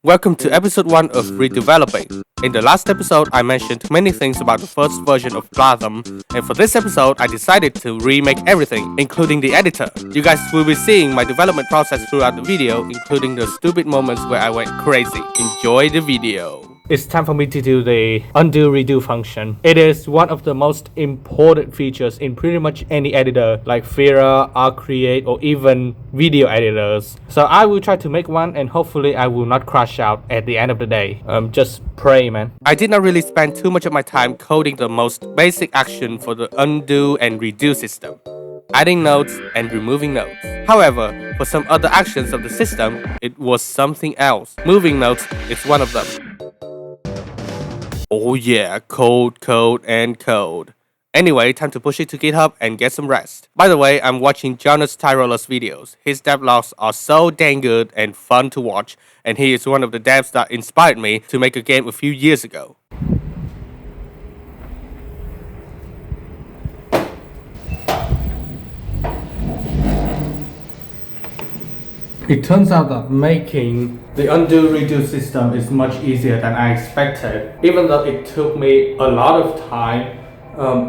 Welcome to episode 1 of Redeveloping. In the last episode, I mentioned many things about the first version of Platham, and for this episode, I decided to remake everything, including the editor. You guys will be seeing my development process throughout the video, including the stupid moments where I went crazy. Enjoy the video. It's time for me to do the undo redo function. It is one of the most important features in pretty much any editor like Fira, Arcreate, or even video editors. So I will try to make one and hopefully I will not crash out at the end of the day. Just pray, man. I did not really spend too much of my time coding the most basic action for the undo and redo system, adding nodes and removing nodes. However, for some other actions of the system, it was something else. Moving nodes is one of them. Oh yeah, code, and code. Anyway, time to push it to GitHub and get some rest. By the way, I'm watching Jonas Tyroller's videos. His devlogs are so dang good and fun to watch, and he is one of the devs that inspired me to make a game a few years ago. It turns out that making the undo-redo system is much easier than I expected. Even though it took me a lot of time,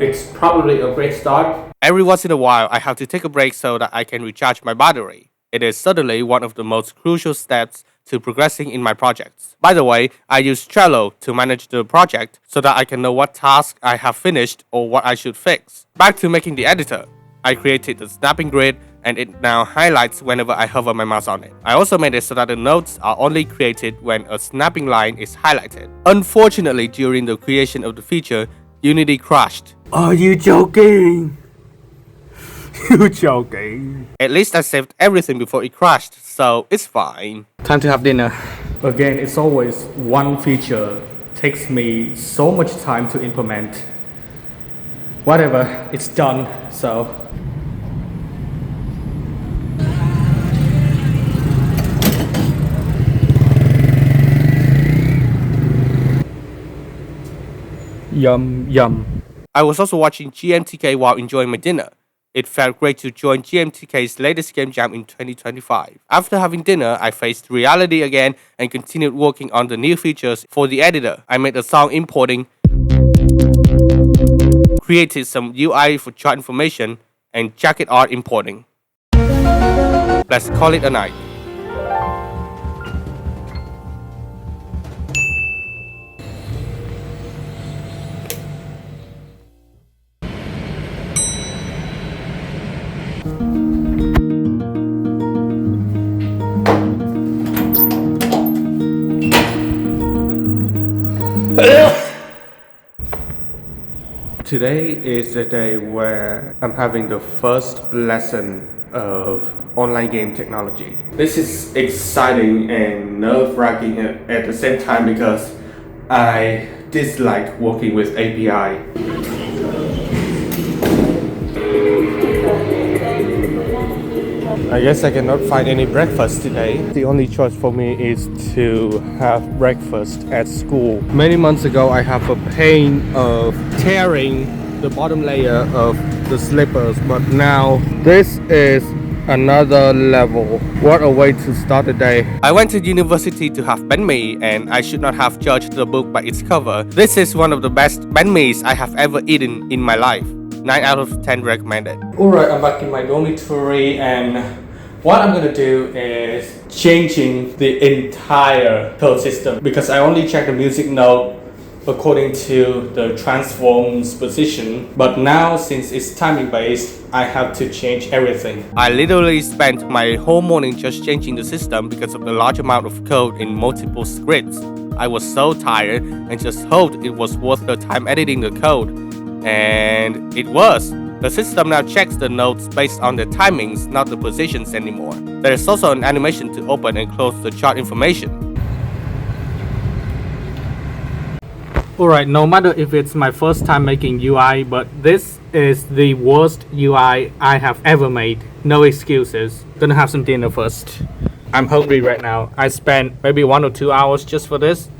it's probably a great start. Every once in a while, I have to take a break so that I can recharge my battery. It is certainly one of the most crucial steps to progressing in my projects. By the way, I use Trello to manage the project so that I can know what tasks I have finished or what I should fix. Back to making the editor. I created the snapping grid and it now highlights whenever I hover my mouse on it. I also made it so that the nodes are only created when a snapping line is highlighted. Unfortunately, during the creation of the feature, Unity crashed. Are you joking? You joking? At least I saved everything before it crashed, so it's fine. Time to have dinner. Again, it's always one feature. Takes me so much time to implement. Whatever, it's done, so. Yum, yum. I was also watching GMTK while enjoying my dinner. It felt great to join GMTK's latest game jam in 2025. After having dinner, I faced reality again and continued working on the new features for the editor. I made a song importing, created some UI for chart information, and jacket art importing. Let's call it a night. Today is the day where I'm having the first lesson of online game technology. This is exciting and nerve-wracking at the same time because I dislike working with API. I guess I cannot find any breakfast today. The only choice for me is to have breakfast at school. Many months ago, I have a pain of tearing the bottom layer of the slippers, but now this is another level. What a way to start the day. I went to university to have banh mi, and I should not have judged the book by its cover. This is one of the best banh mi's I have ever eaten in my life. 9 out of 10 recommended. Alright, I'm back in my dormitory and what I'm gonna do is changing the entire code system because I only check the music note according to the transform's position. But now, since it's timing based, I have to change everything. I literally spent my whole morning just changing the system because of the large amount of code in multiple scripts. I was so tired and just hoped it was worth the time editing the code. And it was. The system now checks the nodes based on the timings, not the positions anymore. There is also an animation to open and close the chart information. Alright, no matter if it's my first time making UI, but this is the worst UI I have ever made. No excuses. Gonna have some dinner first. I'm hungry right now. I spent maybe 1 or 2 hours just for this.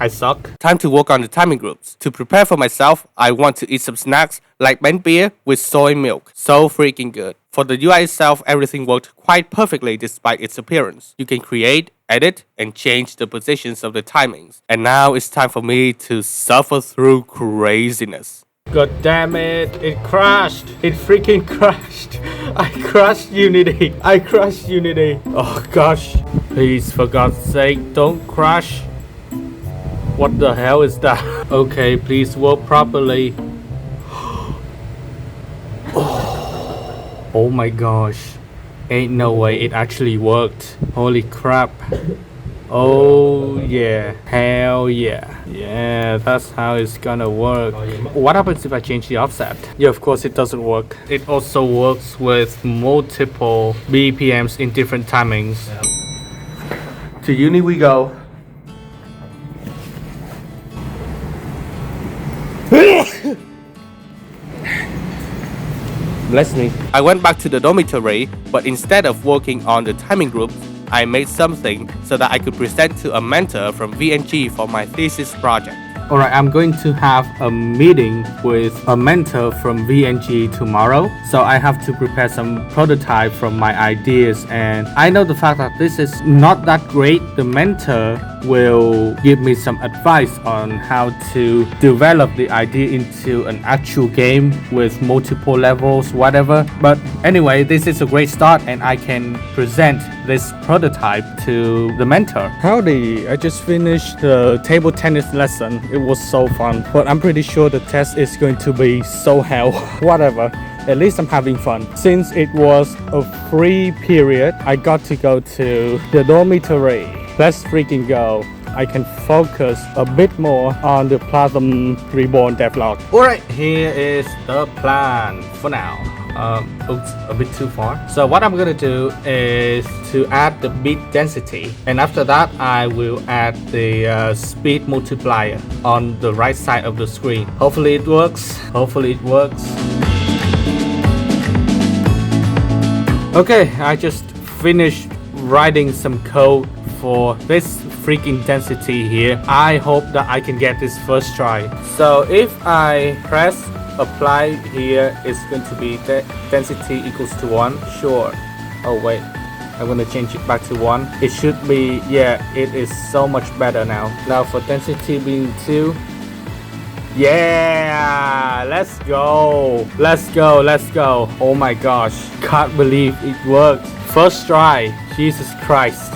I suck. Time to work on the timing groups. To prepare for myself, I want to eat some snacks like banh beer with soy milk. So freaking good. For the UI itself, everything worked quite perfectly despite its appearance. You can create, edit, and change the positions of the timings. And now it's time for me to suffer through craziness. God damn it, it crashed. It freaking crashed. I crashed Unity. I crashed Unity. Oh gosh. Please, for God's sake, don't crash. What the hell is that? Okay, please work properly. Oh my gosh. Ain't no way it actually worked. Holy crap. Oh yeah. Hell yeah. Yeah, that's how it's gonna work. What happens if I change the offset? Yeah, of course it doesn't work. It also works with multiple BPMs in different timings. To uni we go. Bless me. I went back to the dormitory, but instead of working on the timing group, I made something so that I could present to a mentor from VNG for my thesis project. Alright, I'm going to have a meeting with a mentor from VNG tomorrow. So I have to prepare some prototype from my ideas, and I know the fact that this is not that great. The mentor will give me some advice on how to develop the idea into an actual game with multiple levels, whatever. But anyway, this is a great start and I can present this prototype to the mentor. Howdy, I just finished the table tennis lesson. It was so fun, but I'm pretty sure the test is going to be so hell. Whatever. At least I'm having fun. Since it was a free period, I got to go to the dormitory. Let's freaking go. I can focus a bit more on the Plasm Reborn devlog. Alright, here is the plan for now. Oops, a bit too far. So what I'm gonna do is to add the bit density, and after that I will add the speed multiplier on the right side of the screen. Hopefully it works. Hopefully it works. Okay, I just finished writing some code for this freaking density here. I hope that I can get this first try. So if I press apply here, it's going to be density equals to 1. Sure. Oh wait, I'm gonna change it back to 1. It should be, yeah, it is so much better now. Now for density being 2. Yeah, let's go. Let's go, let's go. Oh my gosh, can't believe it worked. First try. Jesus Christ.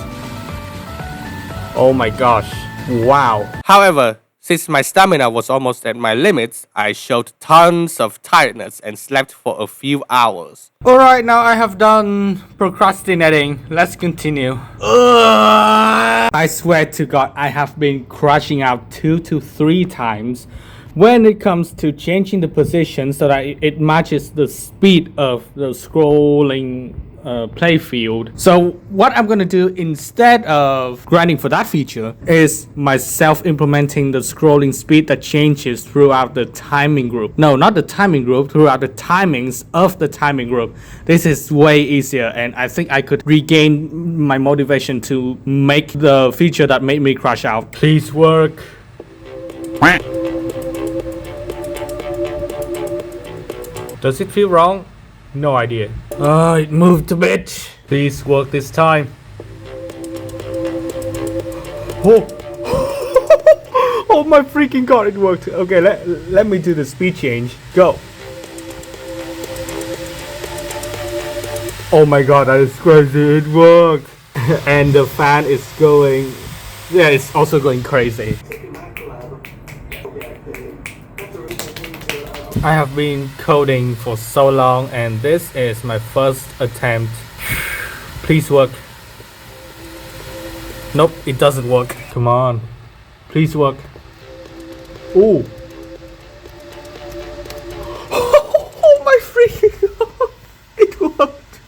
Oh my gosh. Wow. However, since my stamina was almost at my limits, I showed tons of tiredness and slept for a few hours. Alright, now I have done procrastinating. Let's continue. I swear to God, I have been crashing out 2 to 3 times when it comes to changing the position so that it matches the speed of the scrolling playfield. So what I'm gonna do instead of grinding for that feature is myself implementing the scrolling speed that changes throughout the timing group. No, not the timing group, throughout the timings of the timing group. This is way easier, and I think I could regain my motivation to make the feature that made me crash out. Please work. Does it feel wrong? No idea. Oh, it moved a bit. Please work this time. Oh, oh my freaking God, it worked. Okay, let me do the speed change. Go. Oh my God, that is crazy. It worked. And the fan is going, yeah, it's also going crazy. I have been coding for so long, and this is my first attempt. Please work. Nope, it doesn't work. Come on. Please work. Ooh. Oh my freaking God. It worked.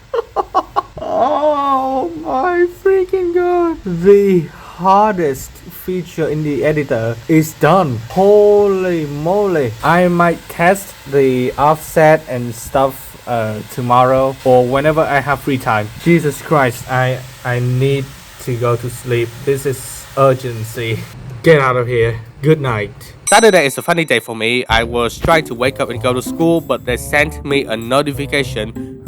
Oh my freaking God. The hardest feature in the editor is done. Holy moly. I might test the offset and stuff tomorrow or whenever I have free time. Jesus Christ, I need to go to sleep. This is urgency. Get out of here. Good night. Saturday is a funny day for me. I was trying to wake up and go to school, but they sent me a notification.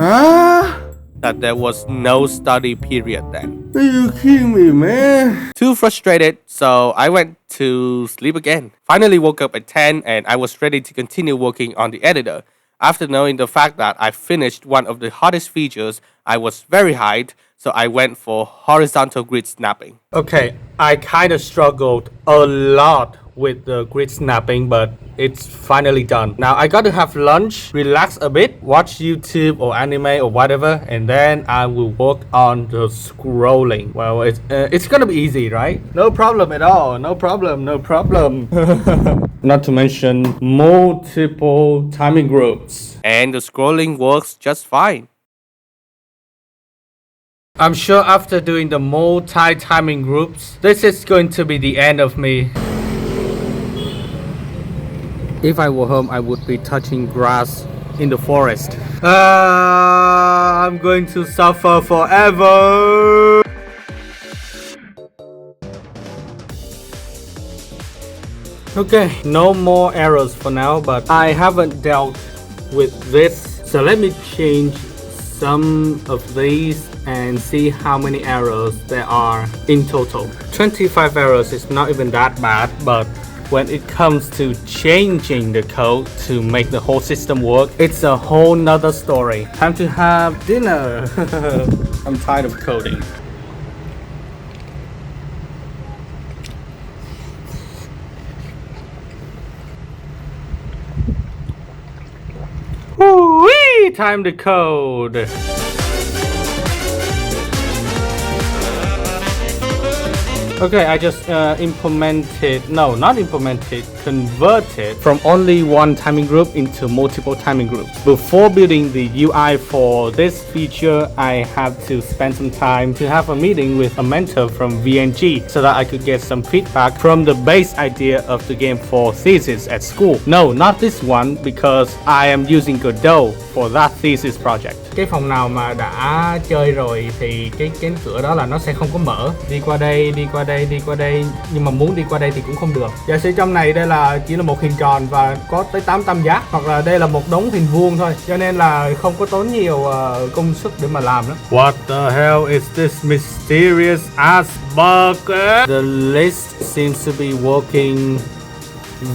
that there was no study period then. Are you kidding me, man? Too frustrated, so I went to sleep again. Finally woke up at 10 and I was ready to continue working on the editor. After knowing the fact that I finished one of the hardest features, I was very hyped, so I went for horizontal grid snapping. Okay, I kinda struggled a lot with the grid snapping, but it's finally done. Now I got to have lunch, relax a bit, watch YouTube or anime or whatever, and then I will work on the scrolling. Well, it's gonna be easy, right? No problem at all. No problem. No problem. Not to mention multiple timing groups, and the scrolling works just fine. I'm sure after doing the multi-timing groups, this is going to be the end of me. If I were home, I would be touching grass in the forest. I'm going to suffer forever. Okay, no more errors for now, but I haven't dealt with this. So let me change some of these and see how many errors there are in total. 25 errors is not even that bad, but when it comes to changing the code to make the whole system work, it's a whole nother story. Time to have dinner. I'm tired of coding. Woo-wee! Time to code. Okay, I just converted from only one timing group into multiple timing groups. Before building the UI for this feature, I had to spend some time to have a meeting with a mentor from VNG so that I could get some feedback from the base idea of the game for thesis at school. No, not this one, because I am using Godot for that thesis project. Cái phòng nào mà đã chơi rồi thì cái cánh cửa đó là nó sẽ không có mở. Đi qua đây, đi qua đây, đi qua đây, nhưng mà muốn đi qua đây thì cũng không được. Giả sử trong này đây là chỉ là một hình tròn và có tới 8 tam giác, hoặc là đây là một đống hình vuông thôi, cho nên là không có tốn nhiều công sức để mà làm đó. What the hell is this mysterious ass bug? The list seems to be working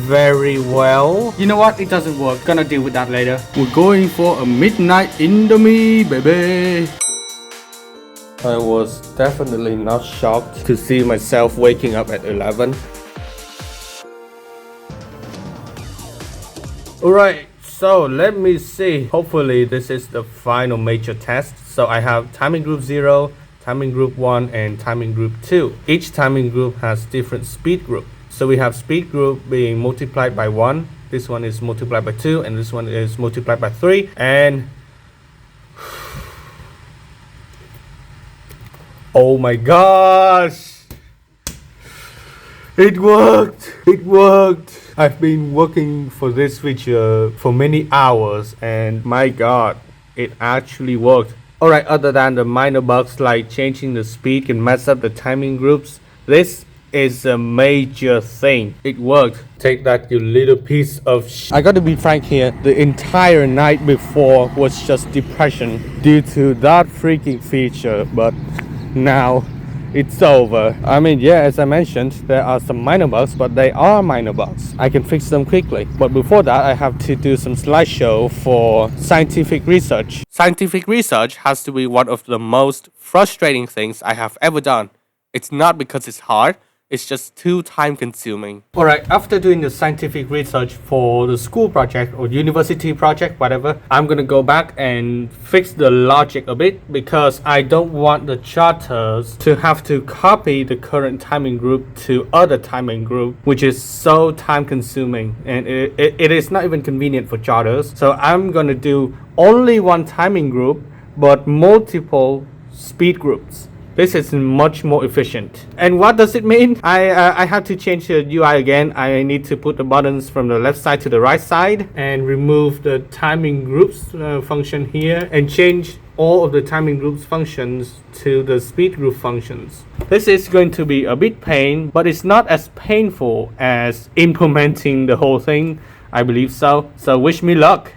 very well. You know what? It doesn't work. Gonna deal with that later. We're going for a midnight Indomie, baby. I was definitely not shocked to see myself waking up at 11. Alright, so let me see. Hopefully this is the final major test. So I have timing group 0, timing group 1, and timing group 2. Each timing group has different speed group. So we have speed group being multiplied by 1, this one is multiplied by 2, and this one is multiplied by 3, and oh my gosh, it worked! It worked! I've been working for this feature for many hours, and my god, it actually worked. Alright, other than the minor bugs like changing the speed can mess up the timing groups, this is a major thing. It worked. Take that, you little piece of I gotta be frank here, the entire night before was just depression due to that freaking feature, but now it's over. I mean, yeah, as I mentioned, there are some minor bugs, but they are minor bugs. I can fix them quickly. But before that, I have to do some slideshow for scientific research. Scientific research has to be one of the most frustrating things I have ever done. It's not because it's hard, it's just too time consuming. Alright, after doing the scientific research for the school project or university project, whatever, I'm gonna go back and fix the logic a bit because I don't want the charters to have to copy the current timing group to other timing group, which is so time consuming and it is not even convenient for charters. So I'm gonna do only one timing group but multiple speed groups. This is much more efficient. And what does it mean? I have to change the UI again. I need to put the buttons from the left side to the right side and remove the timing groups function here and change all of the timing groups functions to the speed group functions. This is going to be a bit pain, but it's not as painful as implementing the whole thing. I believe so. So wish me luck.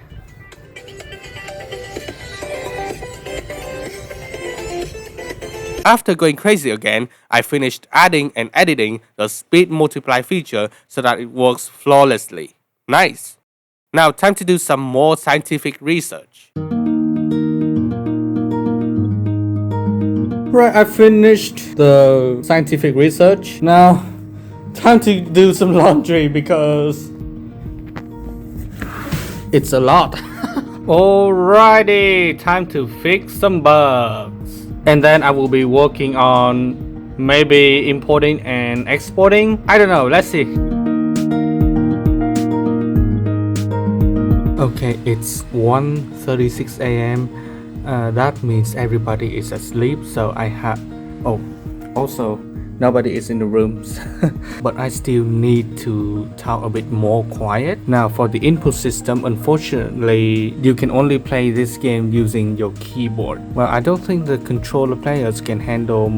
After going crazy again, I finished adding and editing the speed multiply feature so that it works flawlessly. Nice! Now time to do some more scientific research. Right, I finished the scientific research. Now, time to do some laundry because it's a lot. Alrighty, time to fix some bugs. And then I will be working on maybe importing and exporting. I don't know, let's see. Okay, it's 1:36 a.m. That means everybody is asleep, so I have... Oh, also, nobody is in the rooms. But I still need to talk a bit more quiet. Now for the input system, unfortunately, you can only play this game using your keyboard. Well, I don't think the controller players can handle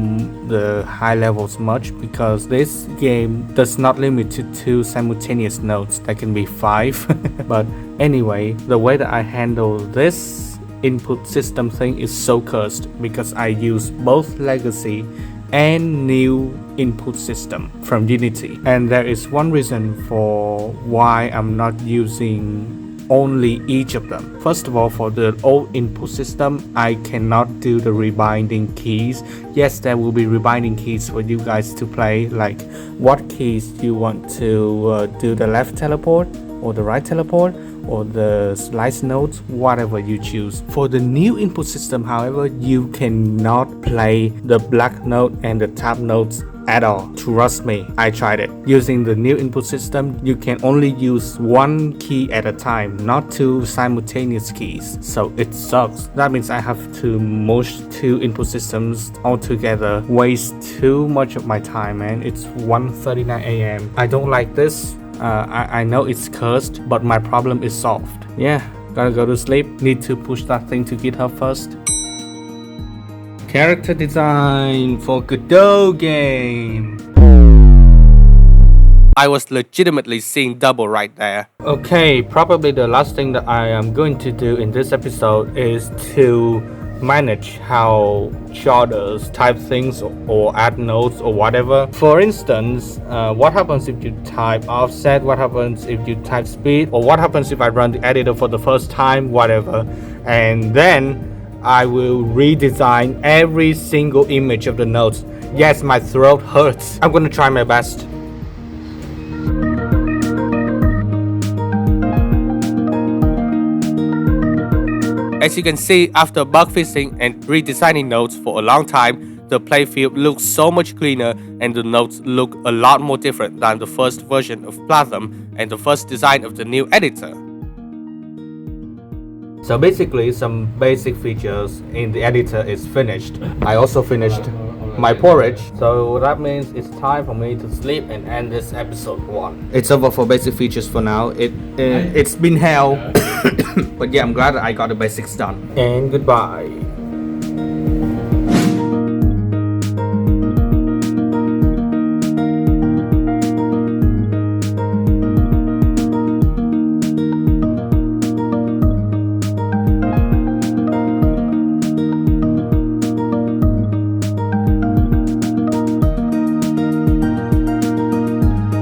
the high levels much because this game does not limit to 2 simultaneous notes. That can be 5. But anyway, the way that I handle this input system thing is so cursed because I use both legacy and new input system from Unity, and there is one reason for why I'm not using only each of them. First of all, for the old input system, I cannot do the rebinding keys. Yes, there will be rebinding keys for you guys to play, like what keys you want to do the left teleport or the right teleport or the slice notes, whatever you choose. For the new input system, however, you cannot play the black note and the tab notes at all. Trust me, I tried it. Using the new input system, you can only use one key at a time, not 2 simultaneous keys. So it sucks. That means I have to merge 2 input systems all together. Waste too much of my time, man. It's 1:39 a.m. I don't like this. I know it's cursed, but my problem is solved. Yeah, gotta go to sleep. Need to push that thing to GitHub first. Character design for Godot game. I was legitimately seeing double right there. Okay, probably the last thing that I am going to do in this episode is to manage how sharders type things or add nodes or whatever. For instance, what happens if you type offset, what happens if you type speed, or what happens if I run the editor for the first time, whatever. And then I will redesign every single image of the nodes. Yes, my throat hurts. I'm gonna try my best. As you can see, after bug fixing and redesigning nodes for a long time, the playfield looks so much cleaner and the nodes look a lot more different than the first version of Platinum and the first design of the new editor. So basically, some basic features in the editor is finished. I also finished my porridge, so that means it's time for me to sleep and end this episode 1. It's over for basic features for now. It's been hell. But yeah, I'm glad that I got the basics done. And goodbye.